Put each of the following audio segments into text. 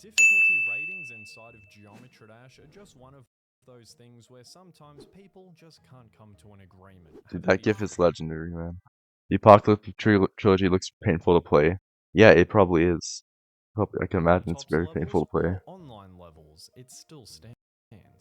Difficulty ratings inside of Geometry Dash are just one of those things where sometimes people just can't come to an agreement. Dude, that GIF is legendary, man. The Apocalyptic Trilogy looks painful to play. Yeah, it probably is. Probably, I can imagine it's Robtop's very painful levels to play. or online levels, it still stands.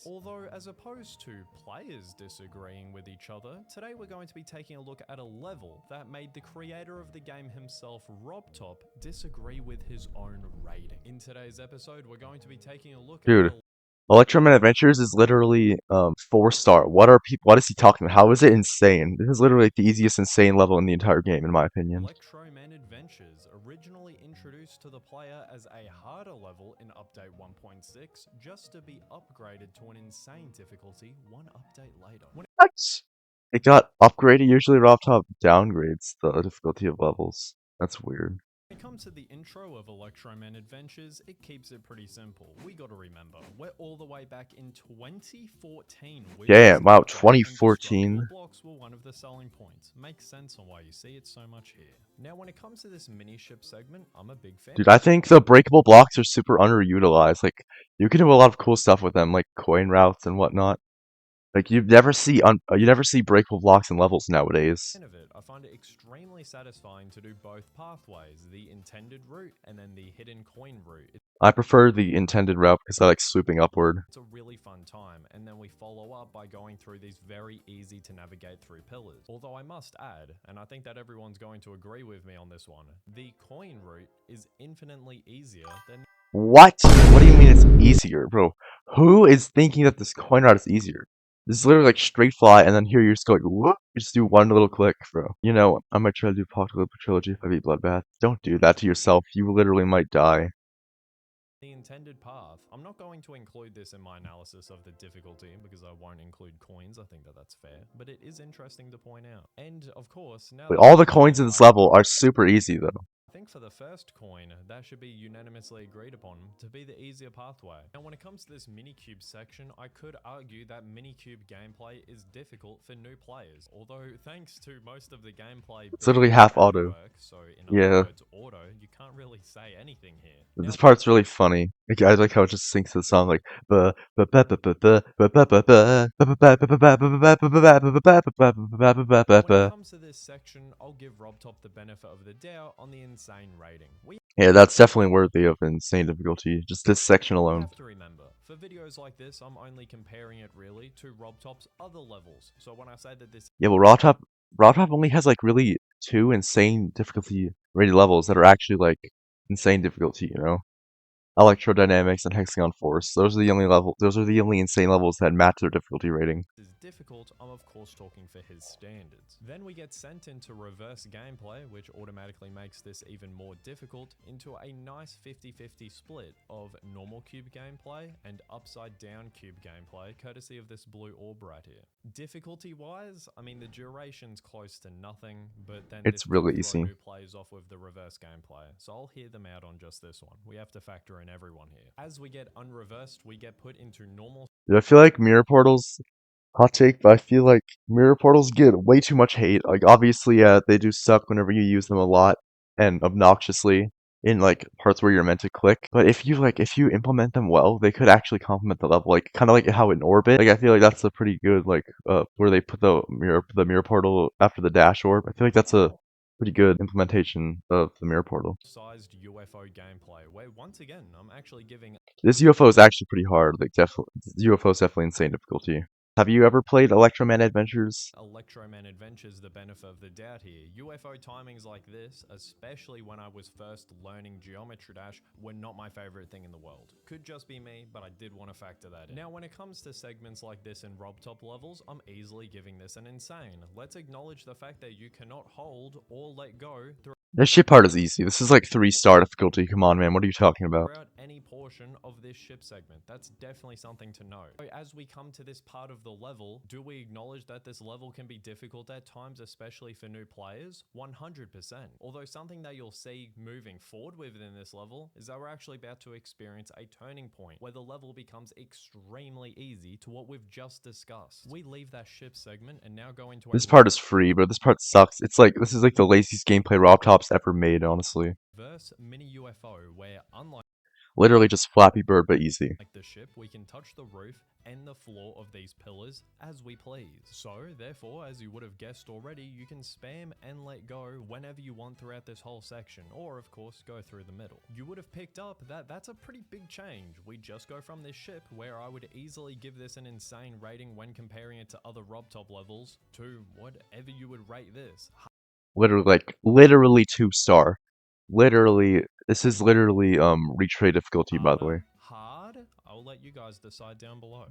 Although, as opposed to players disagreeing with each other, today we're going to be taking a look at a level that made the creator of the game himself, Robtop, disagree with his own rating. In today's episode, we're going to be taking a look at Dude, a Electroman Adventures is literally 4-star. What are people? What is he talking about? How is it insane? This is literally like, the easiest insane level in the entire game, in my opinion. Electroman Adventures, originally introduced to the player as a harder level in Update 1.6, just to be upgraded to an insane difficulty one update later. What? It got upgraded. Usually, Robtop downgrades the difficulty of levels. That's weird. When it comes to the intro of Electroman Adventures, it keeps it pretty simple. We gotta remember, we're all the way back in 2014 with this Damn! Wow, gameplay, and 2014. destructible blocks were one of the selling points. Makes sense on why you see it so much here. Now, when it comes to this mini-ship segment, I'm a big fan. Dude, I think the breakable blocks are super underutilized. Like, you can do a lot of cool stuff with them, like coin routes and whatnot. Like, you never see breakable blocks in levels nowadays. Of it, I find it extremely satisfying to do both pathways, the intended route and then the hidden coin route. I prefer the intended route because I like swooping upward. It's a really fun time, and then we follow up by going through these very easy to navigate through pillars. Although I must add, and I think that everyone's going to agree with me on this one, the coin route is infinitely easier than What? What do you mean it's easier, bro? Who is thinking that this coin route is easier? This is literally like straight fly, and then here you're just going, whoop, you just do one little click, bro. You know, I might try to do Apocalyptic Trilogy if I beat Bloodbath. Don't do that to yourself. You literally might die. the intended path. I'm not going to include this in my analysis of the difficulty because I won't include coins. I think that that's fair, but it is interesting to point out. And of course, now But that all we've the mentioned coins it, in this level are super easy, though. I think for the first coin, that should be unanimously agreed upon to be the easier pathway. And when it comes to this Minicube section, I could argue that Minicube gameplay is difficult for new players. Although, thanks to most of the gameplay It's being literally half auto. work, so in other Yeah. words, auto, you can't really say anything here. This Now, part's really funny. Like, I like how it just syncs to the song like ba ba ba ba ba ba ba ba ba ba ba ba ba ba ba ba ba ba ba when it ba. comes to this section, I'll give RobTop the benefit of the doubt on the insane rating. We Yeah, that's definitely worthy of insane difficulty. Just this section alone. have to remember, for videos like this, I'm only comparing it really to RobTop's other levels. So when I say that this Yeah, well, Raw Top only has like really two insane difficulty rated levels that are actually like insane difficulty. You know, Electrodynamics and Hexagon Force. Those are the only level. Those are the only insane levels that match their difficulty rating. is difficult, I'm of course talking for his standards. Then we get sent into reverse gameplay, which automatically makes this even more difficult, into a nice 50-50 split of normal cube gameplay and upside down cube gameplay, courtesy of this blue orb right here. Difficulty wise, I mean the duration's close to nothing, but then this It's could really throw easy. new players off with the reverse gameplay, so I'll hear them out on just this one. We have to factor in everyone here. As we get unreversed, we get put into normal. Dude, I feel like mirror portals. Hot take, but I feel like mirror portals get way too much hate. Like obviously, yeah, they do suck whenever you use them a lot and obnoxiously in like parts where you're meant to click. But if you implement them well, they could actually complement the level. Like kind of like how in Orbit. Like I feel like that's a pretty good like where they put the mirror portal after the dash orb. I feel like that's a pretty good implementation of the mirror portal. Sized UFO gameplay, where once again, I'm actually giving This UFO is actually pretty hard. Like definitely, UFO is definitely insane difficulty. Have you ever played Electroman Adventures? Electroman Adventures the benefit of the doubt here. UFO timings like this, especially when I was first learning Geometry Dash, were not my favorite thing in the world. Could just be me, but I did want to factor that in. Now, when it comes to segments like this in RobTop levels, I'm easily giving this an insane. Let's acknowledge the fact that you cannot hold or let go This shit part is easy. This is like 3-star difficulty. Come on, man. What are you talking about? throughout any portion of this ship segment. That's definitely something to know. So as we come to this part of the level, do we acknowledge that this level can be difficult at times, especially for new players? 100%. Although something that you'll see moving forward within this level is that we're actually about to experience a turning point where the level becomes extremely easy to what we've just discussed. We leave that ship segment and now go into a This part is free, but this part sucks. It's like this is like the laziest gameplay Rob Top's ever made, honestly. reverse mini UFO where unlike Literally just Flappy Bird, but easy. Like the ship, we can touch the roof and the floor of these pillars as we please. So, therefore, as you would have guessed already, you can spam and let go whenever you want throughout this whole section, or of course, go through the middle. You would have picked up that that's a pretty big change. We just go from this ship, where I would easily give this an insane rating when comparing it to other RobTop levels, to whatever you would rate this. Literally 2-star. Literally, this is literally reach difficulty, by the way. Hard? I'll let you guys decide down below.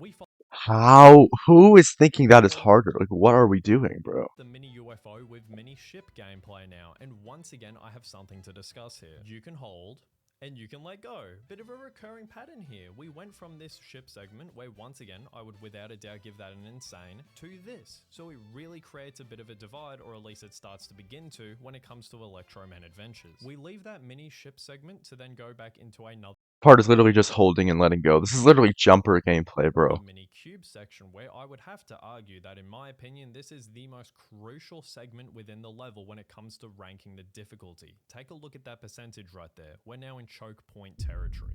Who is thinking that is harder? Like, what are we doing, bro? The mini UFO with mini ship gameplay now, and once again I have something to discuss here. You can hold and you can let go. Bit of a recurring pattern here. We went from this ship segment where once again I would without a doubt give that an insane to this. So it really creates a bit of a divide, or at least it starts to begin to, when it comes to Electroman adventures. We leave that mini ship segment to then go back into another Part is literally just holding and letting go. This is literally jumper gameplay, bro. mini cube section, where I would have to argue that in my opinion this is the most crucial segment within the level when it comes to ranking the difficulty. Take a look at that percentage right there. We're now in choke point territory.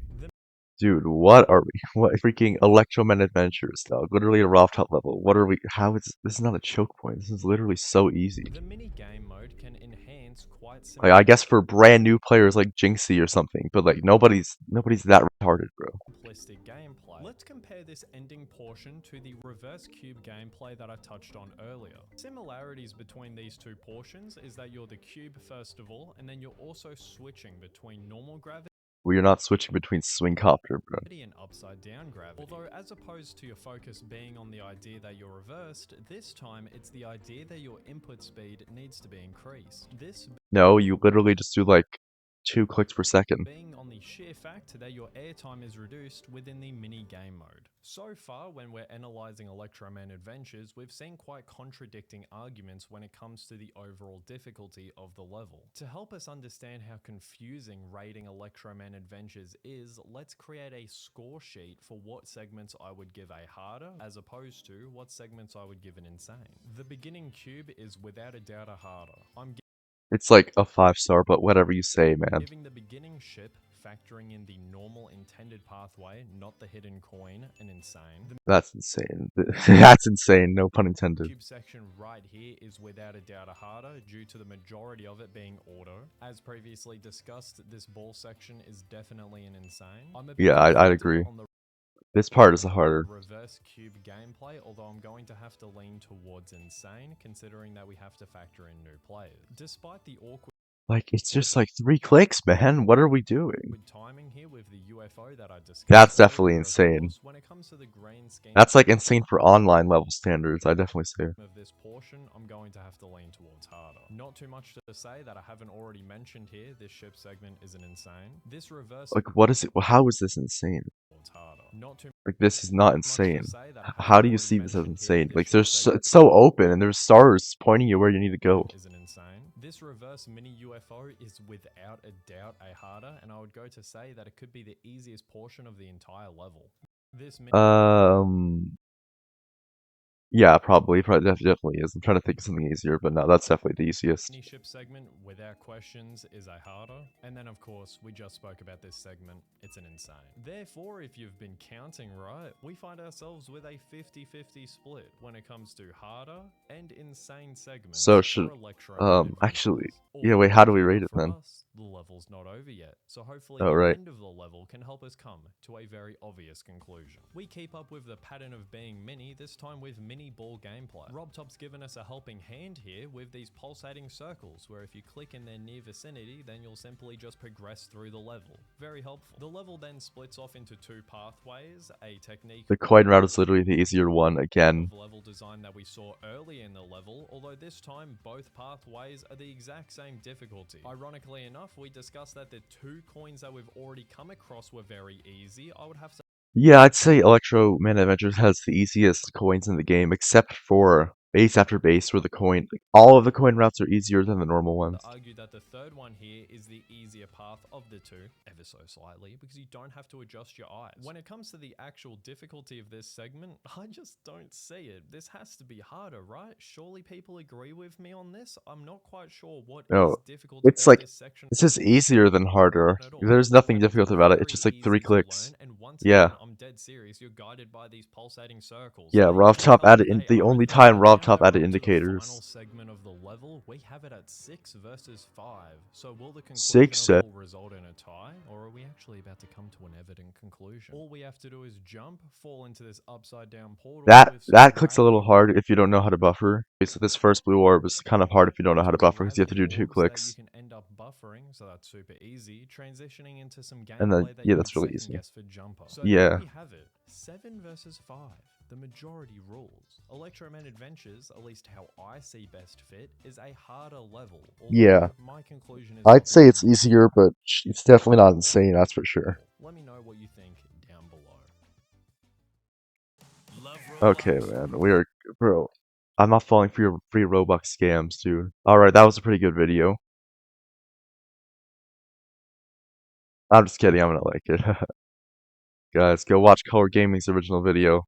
Dude, what are we? What freaking Electroman Adventures, dog? Literally a RobTop level. What are we? How is this is not a choke point? This is literally so easy. The mini game mode can enhance quite Like, I guess for brand new players like Jinxie or something, but like nobody's that retarded, bro. simplistic gameplay. Let's compare this ending portion to the reverse cube gameplay that I touched on earlier. Similarities between these two portions is that you're the cube first of all, and then you're also switching between normal gravity We are not switching between swing copter, bro. and upside down gravity. Although as opposed to your focus being on the idea that you're reversed, this time it's the idea that your input speed needs to be increased. This No, you literally just do like 2 clicks per second. being on the sheer fact that your airtime is reduced within the mini game mode. So far, when we're analysing Electroman Adventures, we've seen quite contradicting arguments when it comes to the overall difficulty of the level. To help us understand how confusing rating Electroman Adventures is, let's create a score sheet for what segments I would give a harder, as opposed to what segments I would give an insane. The beginning cube is without a doubt a harder. I'm It's like a 5-star, but whatever you say, man. giving the beginning ship, factoring in the normal intended pathway, not the hidden coin, an insane. The That's insane. That's insane, no pun intended. cube section right here is without a doubt a harder, due to the majority of it being auto. As previously discussed, this ball section is definitely an insane. I'm a bit Yeah, I'd conflicted agree. on the This part is the harder. reverse cube gameplay, although I'm going to have to lean towards insane, considering that we have to factor in new players. Despite the awkward Like, it's just like 3 clicks, man. What are we doing? timing here with the UFO that I discussed That's definitely earlier, of insane. course, when it comes to the grain scheme That's like insane for online level standards, I definitely say. of this portion, I'm going to have to lean towards harder. Not too much to say that I haven't already mentioned here. This ship segment is an insane. This reverse Like, what is it? How is this insane? towards harder. Not too Like, this is not much to insane. say that I How haven't do you already see this as mentioned here. insane? This Like, ship there's segment it's so open, and there's stars pointing you where you need to go. is an insane. This reverse mini UFO is without a doubt a harder, and I would go to say that it could be the easiest portion of the entire level. This mini Yeah, probably definitely is. I'm trying to think of something easier, but no, that's definitely the easiest. ship segment, without questions, is a harder. And then, of course, we just spoke about this segment. It's an insane. Therefore, if you've been counting right, we find ourselves with a 50-50 split when it comes to harder and insane segments. So should actually, yeah, wait, how do we rate it then? The level's not over yet, so hopefully Oh, the right. end of the level can help us come to a very obvious conclusion. We keep up with the pattern of being mini, this time with mini ball gameplay. RobTop's given us a helping hand here with these pulsating circles, where if you click in their near vicinity, then you'll simply just progress through the level. Very helpful. The level then splits off into 2 pathways, a technique The coin route is literally the easier one again. of level design that we saw early in the level, although this time both pathways are the exact same difficulty. Ironically enough, we discussed that the 2 coins that we've already come across were very easy. I would have to Yeah, I'd say Electroman Adventures has the easiest coins in the game, except for base after base where the coin, like, all of the coin routes are easier than the normal ones. Argue that the third one here is the easier path of the two, ever so slightly, because you don't have to adjust your eyes. When it comes to the actual difficulty of this segment, I just don't see it. This has to be harder, right? Surely people agree with me on this? I'm not quite sure what No, is difficult it's about like, this section this is easier than harder. at all. There's nothing Like, it's difficult about it. It's very just like 3 easy to clicks. learn, and once Yeah. again, I'm dead serious. You're guided by these pulsating circles. Yeah, They Rob keep Top up, added in they the are a only thing. time And Rob now Top that we're added up to the final indicators. segment of the level, we have it at 6 versus 5. So will the conclusion 6 of it all result in a tie, or are we actually about to come to an evident conclusion? All we have to do is jump, fall into this upside down portal with some That clicks a little gravity. hard if you don't know how to buffer. So this first blue orb is kind of hard if you don't know how to buffer because you have to do 2 Gravity orbs that you clicks. can end up buffering, so that's super easy, transitioning into some And then, gameplay that yeah, you can that's really second easy. guess for jumper. So Yeah. there we have it, 7 versus 5. The majority rules. Electroman Adventures, at least how I see best fit, is a harder level. Yeah. My conclusion is I'd say it's easier, but it's definitely not insane, that's for sure. Let me know what you think down below. Okay, man. Bro, I'm not falling for your free Robux scams, dude. Alright, that was a pretty good video. I'm just kidding, I'm gonna like it. Guys, go watch Color Gaming's original video.